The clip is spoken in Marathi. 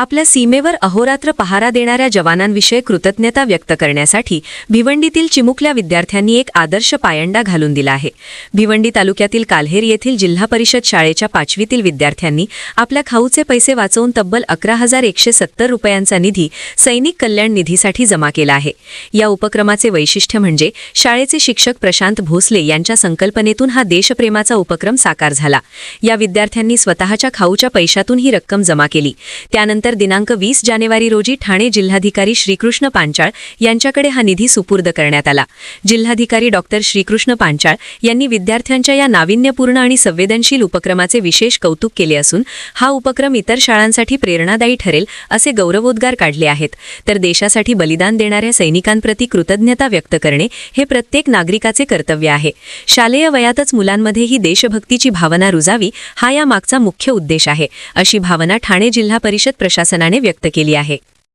आपल्या सीमेवर अहोरात्र पहारा देणाऱ्या जवानांविषयी कृतज्ञता व्यक्त करण्यासाठी भिवंडीतील चिमुकल्या विद्यार्थ्यांनी एक आदर्श पायंडा घालून दिला आहे। भिवंडी तालुक्यातील काल्हेर येथील जिल्हा परिषद शाळेच्या 5वीतील विद्यार्थ्यांनी आपल्या खाऊचे पैसे वाचवून तब्बल 11,170 रुपयांचा निधी सैनिक कल्याण निधीसाठी जमा केला आहे। या उपक्रमाचे वैशिष्ट्य म्हणजे शाळेचे शिक्षक प्रशांत भोसले यांच्या संकल्पनेतून हा देशप्रेमाचा उपक्रम साकार झाला। या विद्यार्थ्यांनी स्वतःच्या खाऊच्या पैशातून ही रक्कम जमा केली। त्यानंतर दिनांक 20 जानेवारी रोजी ठाणे जिल्हाधिकारी श्रीकृष्ण पांचाळ यांच्याकडे हा निधी सुपूर्द करण्यात आला। जिल्हाधिकारी डॉक्टर श्रीकृष्ण पांचाळ यांनी विद्यार्थ्यांच्या या नाविन्यपूर्ण आणि संवेदनशील उपक्रमाचे विशेष कौतुक केले असून हा उपक्रम इतर शाळांसाठी प्रेरणादायी ठरेल असे गौरवोद्गार काढले आहेत। तर देशासाठी बलिदान देणाऱ्या सैनिकांप्रती कृतज्ञता व्यक्त करणे हे प्रत्येक नागरिकाचे कर्तव्य आहे। शालेय वयातच मुलांमध्ये ही देशभक्तीची भावना रुजावी हा या मागचा मुख्य उद्देश आहे, अशी भावना ठाणे जिल्हा परिषद प्रशासनाने व्यक्त केली आहे।